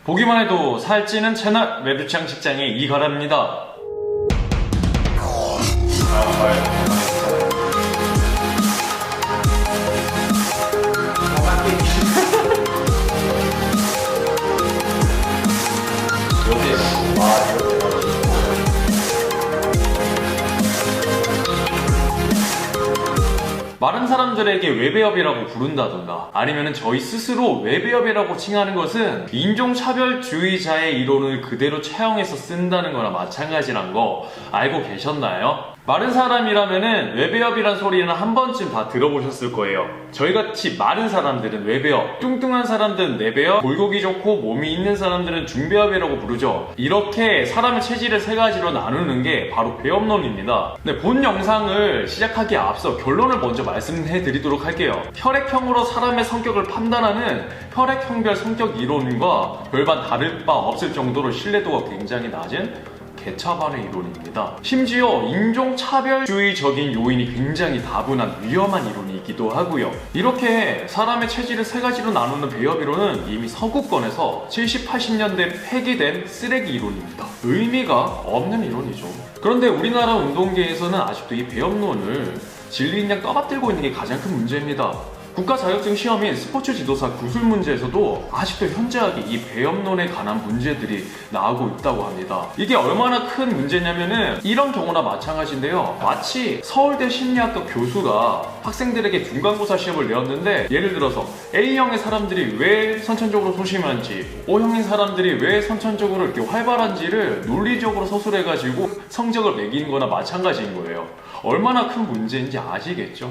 보기만 해도 살찌는 채널 외두창 직장의 이가람입니다. 마른 사람들에게 외배업이라고 부른다던가 아니면 저희 스스로 외배업이라고 칭하는 것은 인종차별주의자의 이론을 그대로 차용해서 쓴다는 거나 마찬가지란 거 알고 계셨나요? 마른 사람이라면은 외배업이란 소리는 한 번쯤 다 들어보셨을 거예요. 저희같이 마른 사람들은 외배업, 뚱뚱한 사람들은 내배업, 골격이 좋고 몸이 있는 사람들은 중배업이라고 부르죠. 이렇게 사람의 체질을 세 가지로 나누는 게 바로 배업론입니다. 네, 본 영상을 시작하기에 앞서 결론을 먼저 말씀해 드리도록 할게요. 혈액형으로 사람의 성격을 판단하는 혈액형별 성격 이론과 별반 다를 바 없을 정도로 신뢰도가 굉장히 낮은 개차반의 이론입니다. 심지어 인종차별주의적인 요인이 굉장히 다분한 위험한 이론이기도 하고요. 이렇게 사람의 체질을 세 가지로 나누는 배업 이론은 이미 서구권에서 70, 80년대 폐기된 쓰레기 이론입니다. 의미가 없는 이론이죠. 그런데 우리나라 운동계에서는 아직도 이 배업론을 진리인 양 떠받들고 있는 게 가장 큰 문제입니다. 국가 자격증 시험인 스포츠 지도사 구술 문제에서도 아직도 현저하게 이 배업론에 관한 문제들이 나오고 있다고 합니다. 이게 얼마나 큰 문제냐면은 이런 경우나 마찬가지인데요. 마치 서울대 심리학과 교수가 학생들에게 중간고사 시험을 내었는데 예를 들어서 A형의 사람들이 왜 선천적으로 소심한지 O형인 사람들이 왜 선천적으로 이렇게 활발한지를 논리적으로 서술해가지고 성적을 매기는 거나 마찬가지인 거예요. 얼마나 큰 문제인지 아시겠죠?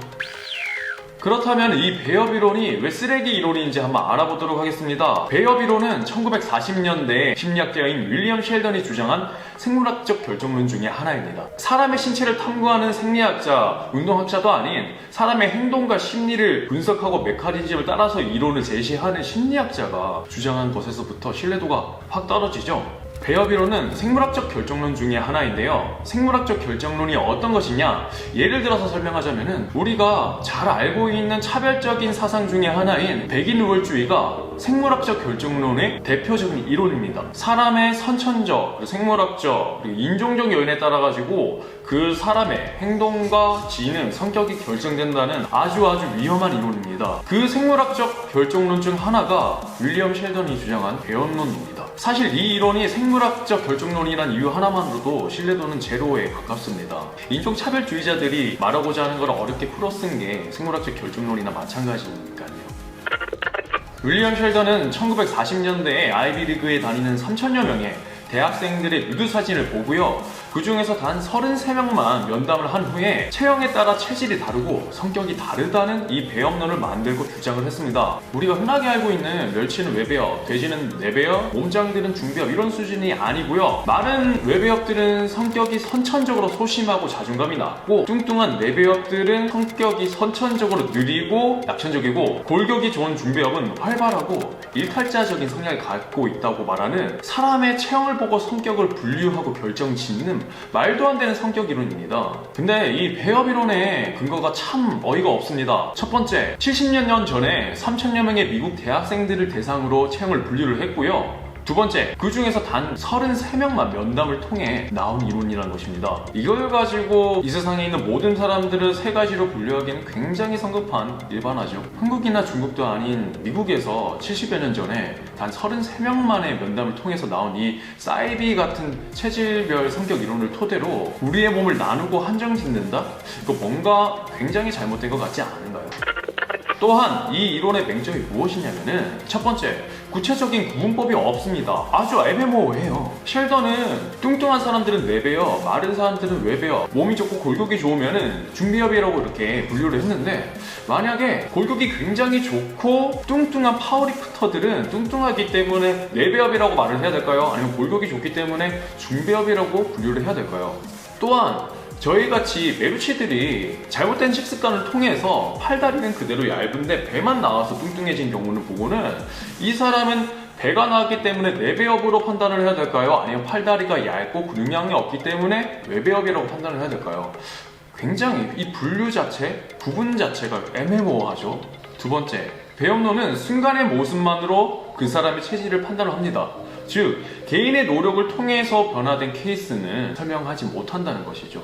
그렇다면 이 배업 이론이 왜 쓰레기 이론인지 한번 알아보도록 하겠습니다. 배업 이론은 1940년대 심리학자인 윌리엄 셸던이 주장한 생물학적 결정론 중에 하나입니다. 사람의 신체를 탐구하는 생리학자, 운동학자도 아닌 사람의 행동과 심리를 분석하고 메커니즘을 따라서 이론을 제시하는 심리학자가 주장한 것에서부터 신뢰도가 확 떨어지죠. 배업 이론은 생물학적 결정론 중에 하나인데요. 생물학적 결정론이 어떤 것이냐? 예를 들어서 설명하자면은 우리가 잘 알고 있는 차별적인 사상 중에 하나인 백인 우월주의가 생물학적 결정론의 대표적인 이론입니다. 사람의 선천적, 생물학적, 그리고 인종적 요인에 따라 가지고 그 사람의 행동과 지능, 성격이 결정된다는 아주 위험한 이론입니다. 그 생물학적 결정론 중 하나가 윌리엄 셸던이 주장한 배업론입니다. 사실 이 이론이 생물학적 결정론이란 이유 하나만으로도 신뢰도는 제로에 가깝습니다. 인종차별주의자들이 말하고자 하는 걸 어렵게 풀어 쓴 게 생물학적 결정론이나 마찬가지니까요. 윌리엄 셸던은 1940년대에 아이비리그에 다니는 3천여 명의 대학생들의 누드 사진을 보고요. 그 중에서 단 33명만 면담을 한 후에 체형에 따라 체질이 다르고 성격이 다르다는 이 배업론을 만들고 주장을 했습니다. 우리가 흔하게 알고 있는 멸치는 외배업, 돼지는 내배업, 몸짱이들은 중배업 이런 수준이 아니고요. 많은 외배업들은 성격이 선천적으로 소심하고 자존감이 낮고 뚱뚱한 내배업들은 성격이 선천적으로 느리고 약천적이고 골격이 좋은 중배업은 활발하고 일탈자적인 성향을 갖고 있다고 말하는 사람의 체형을 보고 성격을 분류하고 결정짓는 말도 안 되는 성격 이론입니다. 근데 이 배업 이론의 근거가 참 어이가 없습니다. 첫 번째, 70년 전에 3천여 명의 미국 대학생들을 대상으로 체형을 분류를 했고요. 두 번째, 그 중에서 단 33명만 면담을 통해 나온 이론이라는 것입니다. 이걸 가지고 이 세상에 있는 모든 사람들을 세 가지로 분류하기는 굉장히 성급한 일반화죠. 한국이나 중국도 아닌 미국에서 70여 년 전에 단 33명만의 면담을 통해서 나온 이 사이비 같은 체질별 성격 이론을 토대로 우리의 몸을 나누고 한정짓는다? 이거 뭔가 굉장히 잘못된 것 같지 않은가요? 또한 이 이론의 맹점이 무엇이냐면은 첫 번째, 구체적인 구분법이 없습니다. 아주 애매모호해요. 셸던은 뚱뚱한 사람들은 내배업, 마른 사람들은 외배업, 몸이 좋고 골격이 좋으면은 중배업이라고 이렇게 분류를 했는데 만약에 골격이 굉장히 좋고 뚱뚱한 파워리프터들은 뚱뚱하기 때문에 내배업이라고 말을 해야 될까요? 아니면 골격이 좋기 때문에 중배업이라고 분류를 해야 될까요? 또한 저희같이 메루치들이 잘못된 식습관을 통해서 팔다리는 그대로 얇은데 배만 나와서 뚱뚱해진 경우를 보고는 이 사람은 배가 나왔기 때문에 내배업으로 판단을 해야 될까요? 아니면 팔다리가 얇고 근육량이 없기 때문에 외배업이라고 판단을 해야 될까요? 굉장히 이 분류 자체, 구분 자체가 애매모호하죠. 두 번째, 배업론은 순간의 모습만으로 그 사람의 체질을 판단을 합니다. 즉, 개인의 노력을 통해서 변화된 케이스는 설명하지 못한다는 것이죠.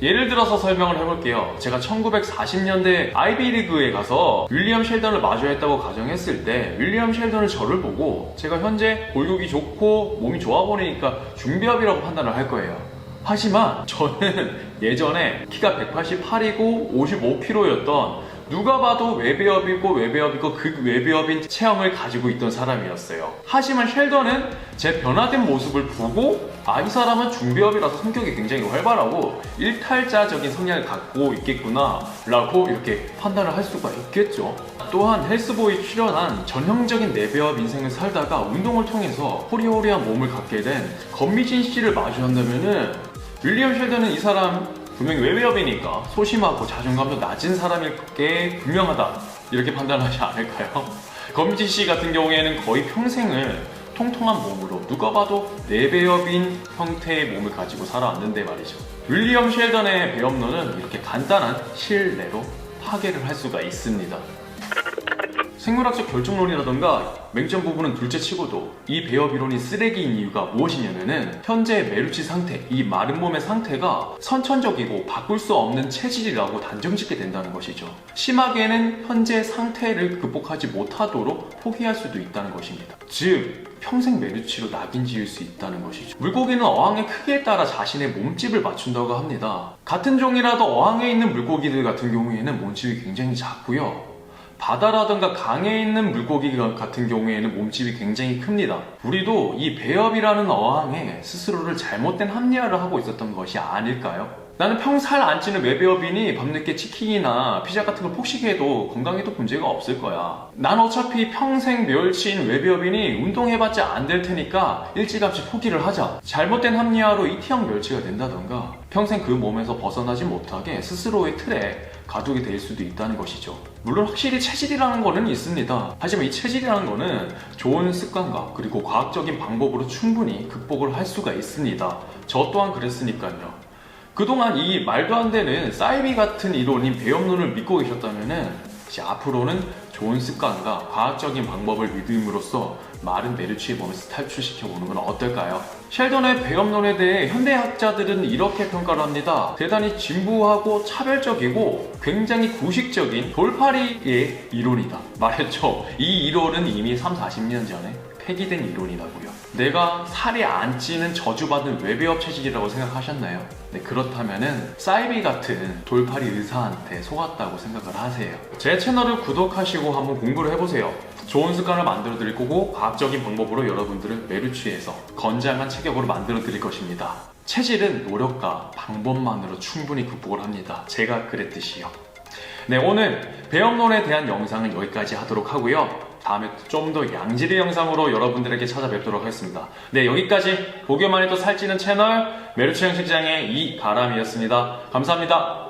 예를 들어서 설명을 해볼게요. 제가 1940년대 아이비리그에 가서 윌리엄 셸던을 마주했다고 가정했을 때 윌리엄 셸던은 저를 보고 제가 현재 골격이 좋고 몸이 좋아 보이니까 중배업이라고 판단을 할 거예요. 하지만 저는 예전에 키가 188이고 55kg였던 누가 봐도 외배업이고 그 외배업인 체형을 가지고 있던 사람이었어요. 하지만 셸던은 제 변화된 모습을 보고 이 사람은 중배업이라서 성격이 굉장히 활발하고 일탈자적인 성향을 갖고 있겠구나 라고 이렇게 판단을 할 수가 있겠죠. 또한 헬스보이 출연한 전형적인 내배업 인생을 살다가 운동을 통해서 호리호리한 몸을 갖게 된 권미진 씨를 마주한다면은 윌리엄 셸던은 이 사람 분명히 외배업이니까 소심하고 자존감도 낮은 사람일 게 분명하다 이렇게 판단하지 않을까요? 권미진 씨 같은 경우에는 거의 평생을 통통한 몸으로 누가 봐도 내배업인 형태의 몸을 가지고 살아왔는데 말이죠. 윌리엄 셸던의 배업론은 이렇게 간단한 실내로 파괴를 할 수가 있습니다. 생물학적 결정론이라던가 맹점 부분은 둘째치고도 이 배업 이론이 쓰레기인 이유가 무엇이냐면은 현재의 메루치 상태, 이 마른 몸의 상태가 선천적이고 바꿀 수 없는 체질이라고 단정짓게 된다는 것이죠. 심하게는 현재 상태를 극복하지 못하도록 포기할 수도 있다는 것입니다. 즉 평생 메루치로 낙인 지을 수 있다는 것이죠. 물고기는 어항의 크기에 따라 자신의 몸집을 맞춘다고 합니다. 같은 종이라도 어항에 있는 물고기들 같은 경우에는 몸집이 굉장히 작고요. 바다라든가 강에 있는 물고기 같은 경우에는 몸집이 굉장히 큽니다. 우리도 이 배업이라는 어항에 스스로를 잘못된 합리화를 하고 있었던 것이 아닐까요? 나는 평 살 안 찌는 외배업이니 밤늦게 치킨이나 피자 같은 걸 폭식해도 건강에도 문제가 없을 거야. 난 어차피 평생 멸치인 외배업이니 운동해봤자 안 될 테니까 일찌감치 포기를 하자. 잘못된 합리화로 이티형 멸치가 된다던가 평생 그 몸에서 벗어나지 못하게 스스로의 틀에 가두게 될 수도 있다는 것이죠. 물론 확실히 체질이라는 거는 있습니다. 하지만 이 체질이라는 거는 좋은 습관과 그리고 과학적인 방법으로 충분히 극복을 할 수가 있습니다. 저 또한 그랬으니까요. 그동안 이 말도 안 되는 사이비 같은 이론인 배업론을 믿고 계셨다면은 이제 앞으로는 좋은 습관과 과학적인 방법을 믿음으로써 마른 메루치의 몸에서 탈출시켜보는 건 어떨까요? 셸던의 배업론에 대해 현대학자들은 이렇게 평가를 합니다. 대단히 진부하고 차별적이고 굉장히 구식적인 돌팔이의 이론이다. 말했죠. 이 이론은 이미 30-40년 전에 폐기된 이론이라고요. 내가 살이 안 찌는 저주받은 외배업 체질이라고 생각하셨나요? 네, 그렇다면은 사이비 같은 돌팔이 의사한테 속았다고 생각을 하세요. 제 채널을 구독하시고 한번 공부를 해보세요. 좋은 습관을 만들어 드릴 거고 과학적인 방법으로 여러분들을 메루치에서 건장한 체격으로 만들어 드릴 것입니다. 체질은 노력과 방법만으로 충분히 극복을 합니다. 제가 그랬듯이요. 네, 오늘 배업론에 대한 영상은 여기까지 하도록 하고요. 다음에 좀 더 양질의 영상으로 여러분들에게 찾아뵙도록 하겠습니다. 네, 여기까지 보기만 해도 살찌는 채널 메루치 형식장의 이가람이었습니다. 감사합니다.